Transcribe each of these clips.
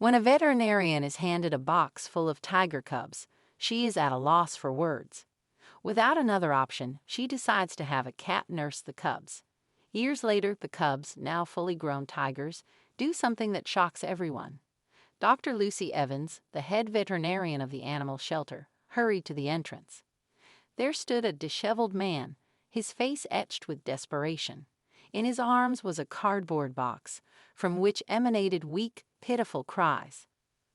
When a veterinarian is handed a box full of tiger cubs, she is at a loss for words. Without another option, she decides to have a cat nurse the cubs. Years later, the cubs, now fully grown tigers, do something that shocks everyone. Dr. Lucy Evans, the head veterinarian of the animal shelter, hurried to the entrance. There stood a disheveled man, his face etched with desperation. In his arms was a cardboard box, from which emanated weak, pitiful cries.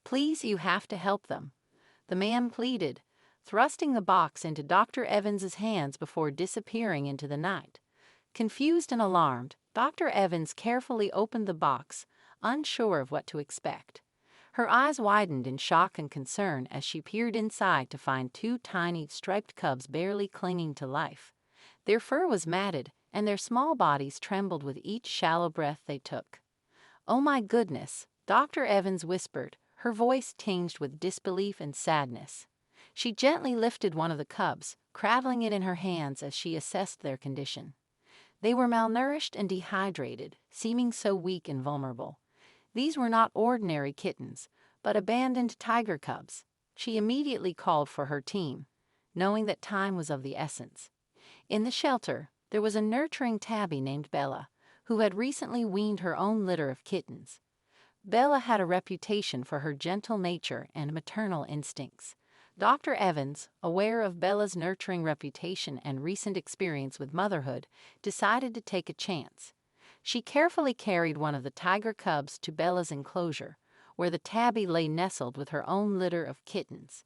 "Please, you have to help them," the man pleaded, thrusting the box into Dr. Evans's hands before disappearing into the night. Confused and alarmed, Dr. Evans carefully opened the box, unsure of what to expect. Her eyes widened in shock and concern as she peered inside to find two tiny, striped cubs barely clinging to life. Their fur was matted, and their small bodies trembled with each shallow breath they took. "Oh my goodness," Dr. Evans whispered, her voice tinged with disbelief and sadness. She gently lifted one of the cubs, cradling it in her hands as she assessed their condition. They were malnourished and dehydrated, seeming so weak and vulnerable. These were not ordinary kittens, but abandoned tiger cubs. She immediately called for her team, knowing that time was of the essence. In the shelter, there was a nurturing tabby named Bella, who had recently weaned her own litter of kittens. Bella had a reputation for her gentle nature and maternal instincts. Dr. Evans, aware of Bella's nurturing reputation and recent experience with motherhood, decided to take a chance. She carefully carried one of the tiger cubs to Bella's enclosure, where the tabby lay nestled with her own litter of kittens.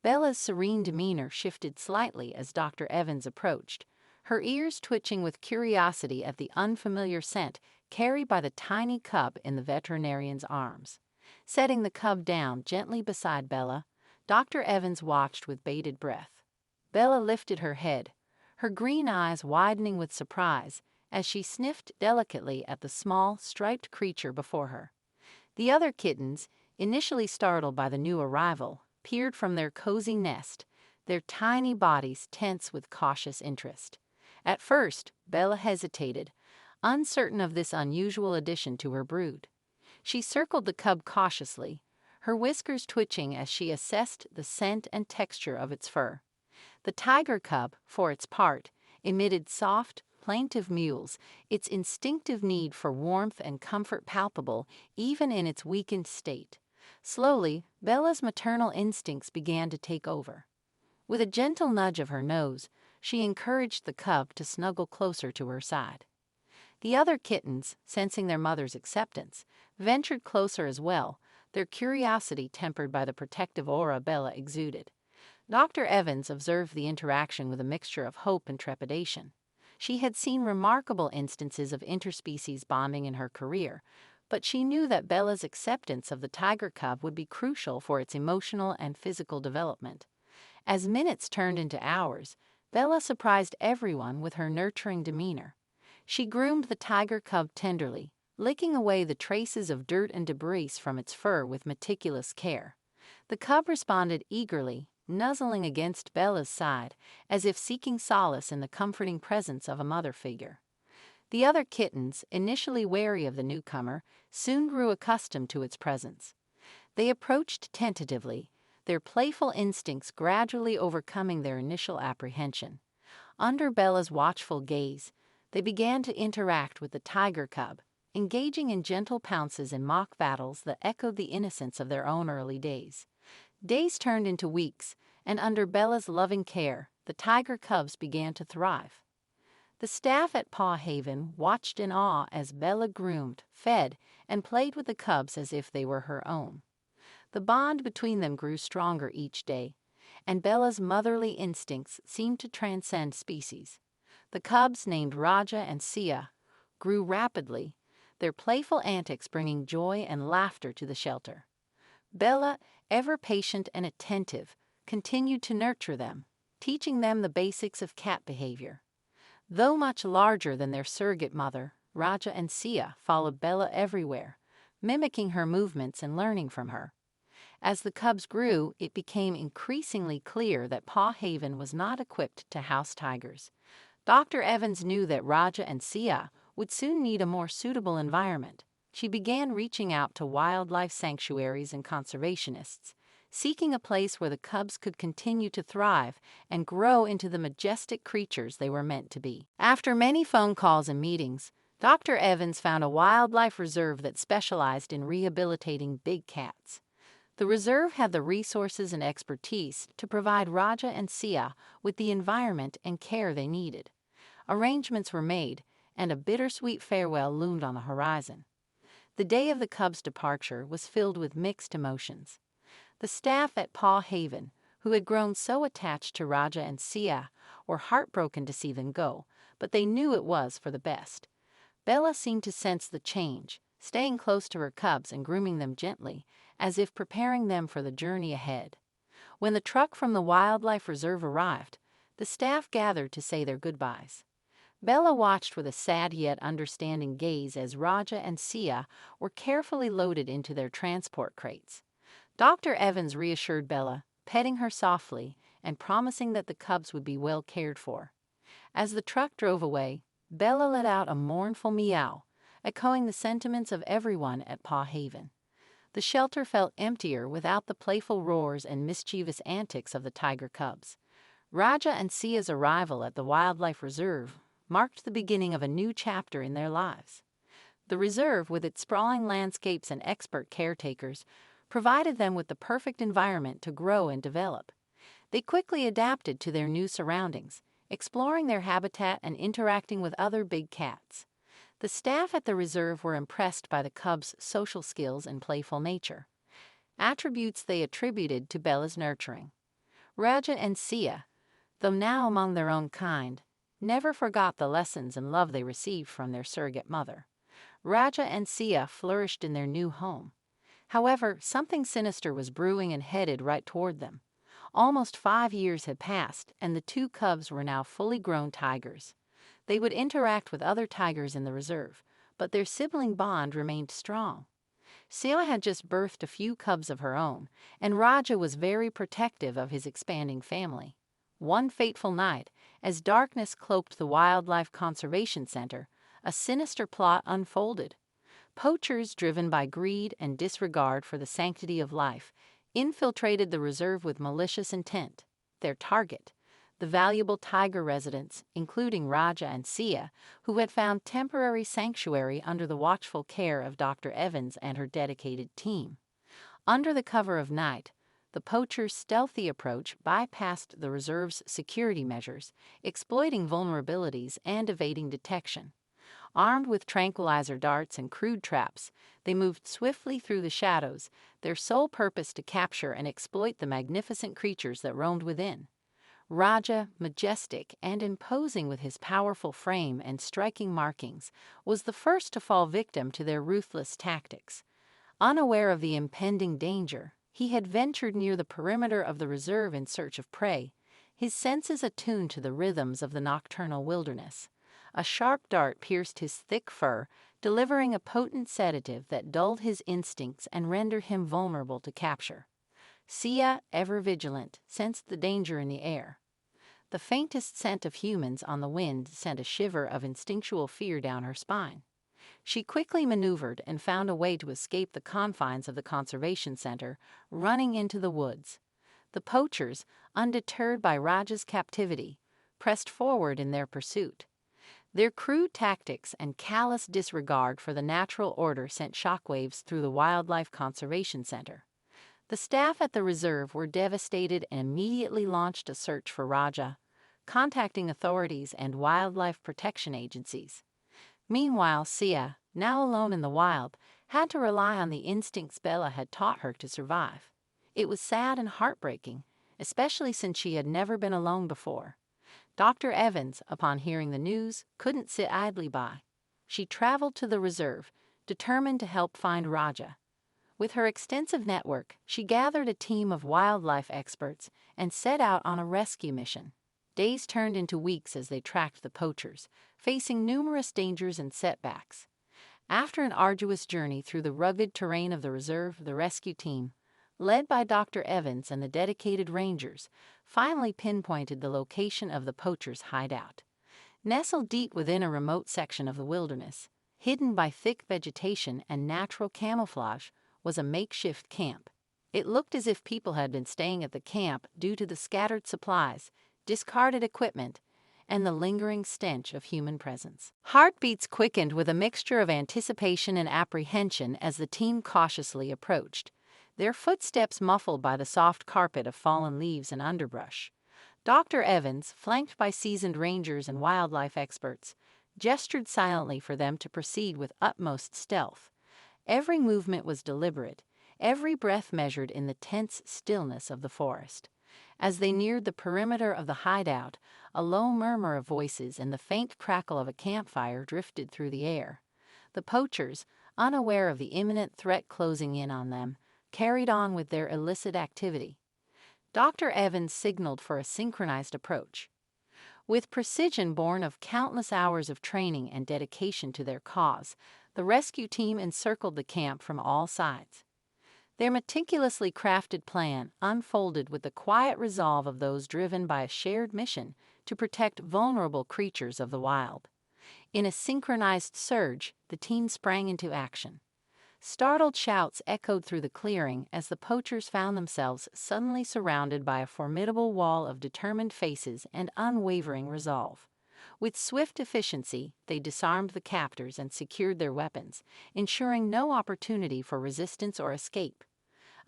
Bella's serene demeanor shifted slightly as Dr. Evans approached, her ears twitching with curiosity at the unfamiliar scent carried by the tiny cub in the veterinarian's arms. Setting the cub down gently beside Bella, Dr. Evans watched with bated breath. Bella lifted her head, her green eyes widening with surprise as she sniffed delicately at the small, striped creature before her. The other kittens, initially startled by the new arrival, peered from their cozy nest, their tiny bodies tense with cautious interest. At first, Bella hesitated, uncertain of this unusual addition to her brood. She circled the cub cautiously, her whiskers twitching as she assessed the scent and texture of its fur. The tiger cub, for its part, emitted soft, plaintive mewls, its instinctive need for warmth and comfort palpable even in its weakened state. Slowly, Bella's maternal instincts began to take over. With a gentle nudge of her nose, she encouraged the cub to snuggle closer to her side. The other kittens, sensing their mother's acceptance, ventured closer as well, their curiosity tempered by the protective aura Bella exuded. Dr. Evans observed the interaction with a mixture of hope and trepidation. She had seen remarkable instances of interspecies bonding in her career, but she knew that Bella's acceptance of the tiger cub would be crucial for its emotional and physical development. As minutes turned into hours, Bella surprised everyone with her nurturing demeanor. She groomed the tiger cub tenderly, licking away the traces of dirt and debris from its fur with meticulous care. The cub responded eagerly, nuzzling against Bella's side, as if seeking solace in the comforting presence of a mother figure. The other kittens, initially wary of the newcomer, soon grew accustomed to its presence. They approached tentatively, their playful instincts gradually overcoming their initial apprehension. Under Bella's watchful gaze, they began to interact with the tiger cub, engaging in gentle pounces and mock battles that echoed the innocence of their own early days. Days turned into weeks, and under Bella's loving care, the tiger cubs began to thrive. The staff at Paw Haven watched in awe as Bella groomed, fed, and played with the cubs as if they were her own. The bond between them grew stronger each day, and Bella's motherly instincts seemed to transcend species. The cubs, named Raja and Sia, grew rapidly, their playful antics bringing joy and laughter to the shelter. Bella, ever patient and attentive, continued to nurture them, teaching them the basics of cat behavior. Though much larger than their surrogate mother, Raja and Sia followed Bella everywhere, mimicking her movements and learning from her. As the cubs grew, it became increasingly clear that Paw Haven was not equipped to house tigers. Dr. Evans knew that Raja and Sia would soon need a more suitable environment, she began reaching out to wildlife sanctuaries and conservationists, seeking a place where the cubs could continue to thrive and grow into the majestic creatures they were meant to be. After many phone calls and meetings, Dr. Evans found a wildlife reserve that specialized in rehabilitating big cats. The reserve had the resources and expertise to provide Raja and Sia with the environment and care they needed. Arrangements were made, and a bittersweet farewell loomed on the horizon. The day of the cubs' departure was filled with mixed emotions. The staff at Paw Haven, who had grown so attached to Raja and Sia, were heartbroken to see them go, but they knew it was for the best. Bella seemed to sense the change, staying close to her cubs and grooming them gently, as if preparing them for the journey ahead. When the truck from the Wildlife Reserve arrived, the staff gathered to say their goodbyes. Bella watched with a sad yet understanding gaze as Raja and Sia were carefully loaded into their transport crates. Dr. Evans reassured Bella, petting her softly and promising that the cubs would be well cared for. As the truck drove away, Bella let out a mournful meow, echoing the sentiments of everyone at Paw Haven. The shelter felt emptier without the playful roars and mischievous antics of the tiger cubs. Raja and Sia's arrival at the Wildlife Reserve marked the beginning of a new chapter in their lives. The reserve, with its sprawling landscapes and expert caretakers, provided them with the perfect environment to grow and develop. They quickly adapted to their new surroundings, exploring their habitat and interacting with other big cats. The staff at the reserve were impressed by the cubs' social skills and playful nature, attributes they attributed to Bella's nurturing. Raja and Sia, though now among their own kind, never forgot the lessons and love they received from their surrogate mother. Raja and Sia flourished in their new home. However, something sinister was brewing and headed right toward them. Almost 5 years had passed, and the two cubs were now fully grown tigers. They would interact with other tigers in the reserve, but their sibling bond remained strong. Sia had just birthed a few cubs of her own, and Raja was very protective of his expanding family. One fateful night, as darkness cloaked the Wildlife Conservation Center, a sinister plot unfolded. Poachers, driven by greed and disregard for the sanctity of life, infiltrated the reserve with malicious intent. Their target, the valuable tiger residents, including Raja and Sia, who had found temporary sanctuary under the watchful care of Dr. Evans and her dedicated team. Under the cover of night, the poachers' stealthy approach bypassed the reserve's security measures, exploiting vulnerabilities and evading detection. Armed with tranquilizer darts and crude traps, they moved swiftly through the shadows, their sole purpose to capture and exploit the magnificent creatures that roamed within. Raja, majestic and imposing with his powerful frame and striking markings, was the first to fall victim to their ruthless tactics. Unaware of the impending danger, he had ventured near the perimeter of the reserve in search of prey, his senses attuned to the rhythms of the nocturnal wilderness. A sharp dart pierced his thick fur, delivering a potent sedative that dulled his instincts and rendered him vulnerable to capture. Sia, ever vigilant, sensed the danger in the air. The faintest scent of humans on the wind sent a shiver of instinctual fear down her spine. She quickly maneuvered and found a way to escape the confines of the conservation center, running into the woods. The poachers, undeterred by Raja's captivity, pressed forward in their pursuit. Their crude tactics and callous disregard for the natural order sent shockwaves through the Wildlife Conservation Center. The staff at the reserve were devastated and immediately launched a search for Raja, contacting authorities and wildlife protection agencies. Meanwhile, Sia, now alone in the wild, had to rely on the instincts Bella had taught her to survive. It was sad and heartbreaking, especially since she had never been alone before. Dr. Evans, upon hearing the news, couldn't sit idly by. She traveled to the reserve, determined to help find Raja. With her extensive network, she gathered a team of wildlife experts and set out on a rescue mission. Days turned into weeks as they tracked the poachers, facing numerous dangers and setbacks. After an arduous journey through the rugged terrain of the reserve, the rescue team, led by Dr. Evans and the dedicated rangers, finally pinpointed the location of the poachers' hideout. Nestled deep within a remote section of the wilderness, hidden by thick vegetation and natural camouflage, was a makeshift camp. It looked as if people had been staying at the camp due to the scattered supplies, discarded equipment, and the lingering stench of human presence. Heartbeats quickened with a mixture of anticipation and apprehension as the team cautiously approached, their footsteps muffled by the soft carpet of fallen leaves and underbrush. Dr. Evans, flanked by seasoned rangers and wildlife experts, gestured silently for them to proceed with utmost stealth. Every movement was deliberate, every breath measured in the tense stillness of the forest. As they neared the perimeter of the hideout, a low murmur of voices and the faint crackle of a campfire drifted through the air. The poachers, unaware of the imminent threat closing in on them, carried on with their illicit activity. Dr. Evans signaled for a synchronized approach. With precision born of countless hours of training and dedication to their cause, the rescue team encircled the camp from all sides. Their meticulously crafted plan unfolded with the quiet resolve of those driven by a shared mission to protect vulnerable creatures of the wild. In a synchronized surge, the team sprang into action. Startled shouts echoed through the clearing as the poachers found themselves suddenly surrounded by a formidable wall of determined faces and unwavering resolve. With swift efficiency, they disarmed the captors and secured their weapons, ensuring no opportunity for resistance or escape.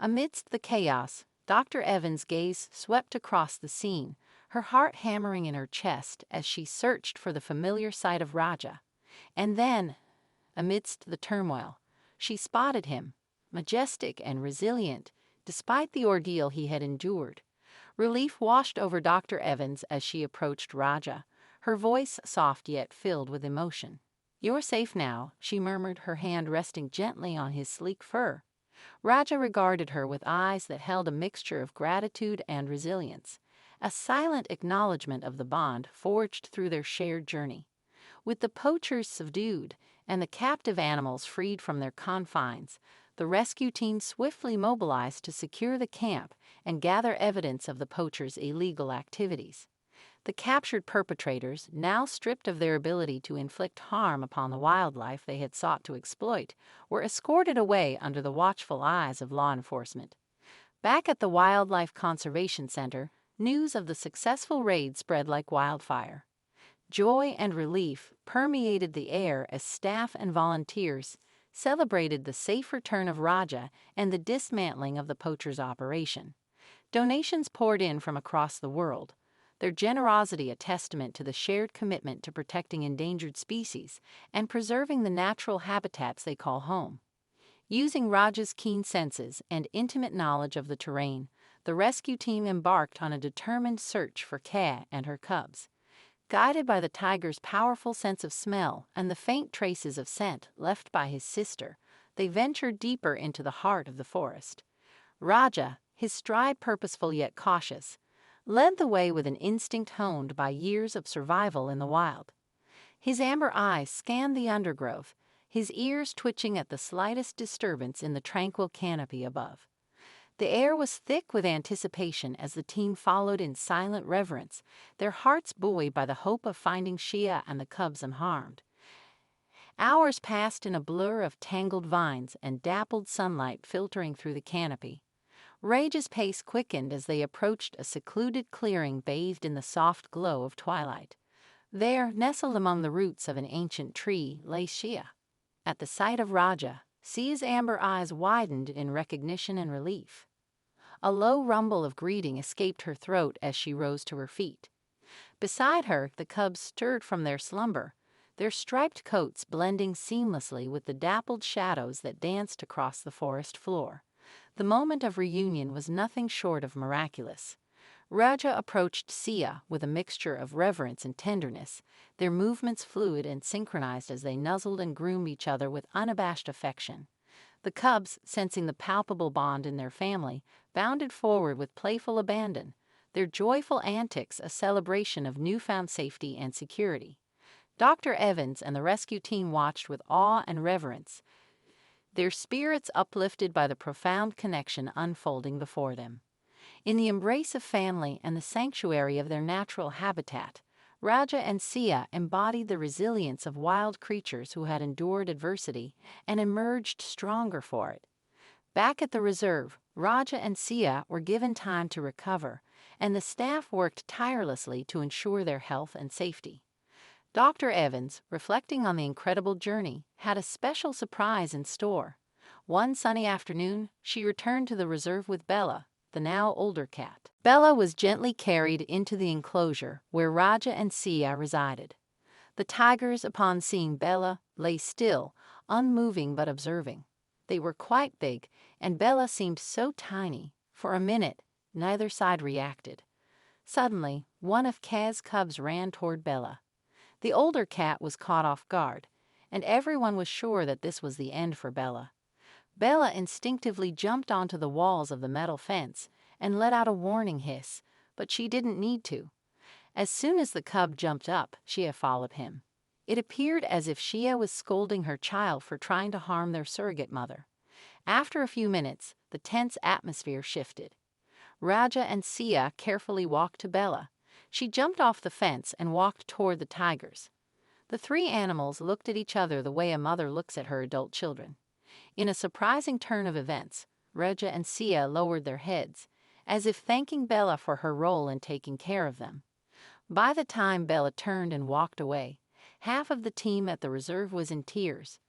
Amidst the chaos, Dr. Evans' gaze swept across the scene, her heart hammering in her chest as she searched for the familiar sight of Raja. And then, amidst the turmoil, she spotted him, majestic and resilient, despite the ordeal he had endured. Relief washed over Dr. Evans as she approached Raja, her voice soft yet filled with emotion. "You're safe now," she murmured, her hand resting gently on his sleek fur. Raja regarded her with eyes that held a mixture of gratitude and resilience, a silent acknowledgement of the bond forged through their shared journey. With the poachers subdued and the captive animals freed from their confines, the rescue team swiftly mobilized to secure the camp and gather evidence of the poachers' illegal activities. The captured perpetrators, now stripped of their ability to inflict harm upon the wildlife they had sought to exploit, were escorted away under the watchful eyes of law enforcement. Back at the Wildlife Conservation Center, news of the successful raid spread like wildfire. Joy and relief permeated the air as staff and volunteers celebrated the safe return of Raja and the dismantling of the poachers' operation. Donations poured in from across the world, their generosity a testament to the shared commitment to protecting endangered species and preserving the natural habitats they call home. Using Raja's keen senses and intimate knowledge of the terrain, the rescue team embarked on a determined search for Ka and her cubs. Guided by the tiger's powerful sense of smell and the faint traces of scent left by his sister, they ventured deeper into the heart of the forest. Raja, his stride purposeful yet cautious, led the way with an instinct honed by years of survival in the wild. His amber eyes scanned the undergrowth, his ears twitching at the slightest disturbance in the tranquil canopy above. The air was thick with anticipation as the team followed in silent reverence, their hearts buoyed by the hope of finding Shia and the cubs unharmed. Hours passed in a blur of tangled vines and dappled sunlight filtering through the canopy. Rage's pace quickened as they approached a secluded clearing bathed in the soft glow of twilight. There, nestled among the roots of an ancient tree, lay Shia. At the sight of Raja, Shia's amber eyes widened in recognition and relief. A low rumble of greeting escaped her throat as she rose to her feet. Beside her, the cubs stirred from their slumber, their striped coats blending seamlessly with the dappled shadows that danced across the forest floor. The moment of reunion was nothing short of miraculous. Raja approached Shia with a mixture of reverence and tenderness, their movements fluid and synchronized as they nuzzled and groomed each other with unabashed affection. The cubs, sensing the palpable bond in their family, bounded forward with playful abandon, their joyful antics a celebration of newfound safety and security. Dr. Evans and the rescue team watched with awe and reverence, their spirits uplifted by the profound connection unfolding before them. In the embrace of family and the sanctuary of their natural habitat, Raja and Sia embodied the resilience of wild creatures who had endured adversity and emerged stronger for it. Back at the reserve, Raja and Sia were given time to recover, and the staff worked tirelessly to ensure their health and safety. Dr. Evans, reflecting on the incredible journey, had a special surprise in store. One sunny afternoon, she returned to the reserve with Bella, the now older cat. Bella was gently carried into the enclosure where Raja and Sia resided. The tigers, upon seeing Bella, lay still, unmoving but observing. They were quite big, and Bella seemed so tiny. For a minute, neither side reacted. Suddenly, one of Kaz's cubs ran toward Bella. The older cat was caught off guard, and everyone was sure that this was the end for Bella. Bella instinctively jumped onto the walls of the metal fence and let out a warning hiss, but she didn't need to. As soon as the cub jumped up, Shia followed him. It appeared as if Shia was scolding her child for trying to harm their surrogate mother. After a few minutes, the tense atmosphere shifted. Raja and Sia carefully walked to Bella. She jumped off the fence and walked toward the tigers. The three animals looked at each other the way a mother looks at her adult children. In a surprising turn of events, Raja and Sia lowered their heads, as if thanking Bella for her role in taking care of them. By the time Bella turned and walked away, half of the team at the reserve was in tears.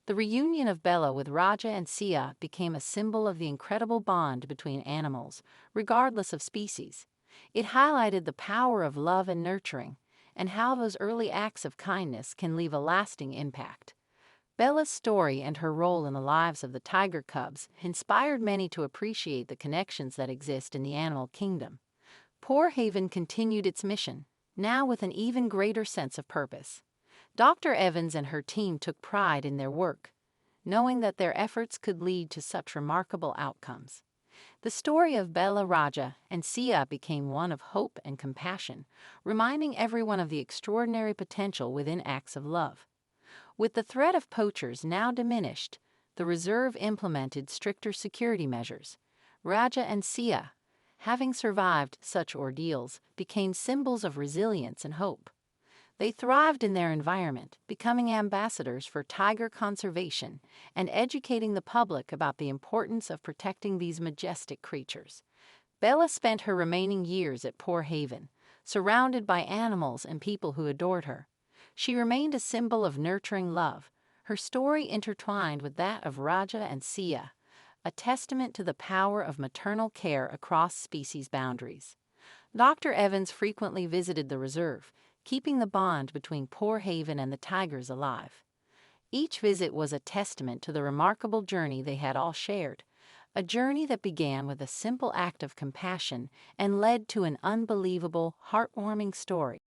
The reunion of Bella with Raja and Sia became a symbol of the incredible bond between animals, regardless of species. It highlighted the power of love and nurturing, and how those early acts of kindness can leave a lasting impact. Bella's story and her role in the lives of the tiger cubs inspired many to appreciate the connections that exist in the animal kingdom. Poor Haven continued its mission, now with an even greater sense of purpose. Dr. Evans and her team took pride in their work, knowing that their efforts could lead to such remarkable outcomes. The story of Bella, Raja, and Sia became one of hope and compassion, reminding everyone of the extraordinary potential within acts of love. With the threat of poachers now diminished, the reserve implemented stricter security measures. Raja and Sia, having survived such ordeals, became symbols of resilience and hope. They thrived in their environment, becoming ambassadors for tiger conservation and educating the public about the importance of protecting these majestic creatures. Bella spent her remaining years at Poor Haven, surrounded by animals and people who adored her. She remained a symbol of nurturing love, her story intertwined with that of Raja and Sia, a testament to the power of maternal care across species boundaries. Dr. Evans frequently visited the reserve, keeping the bond between Poor Haven and the tigers alive. Each visit was a testament to the remarkable journey they had all shared, a journey that began with a simple act of compassion and led to an unbelievable, heartwarming story.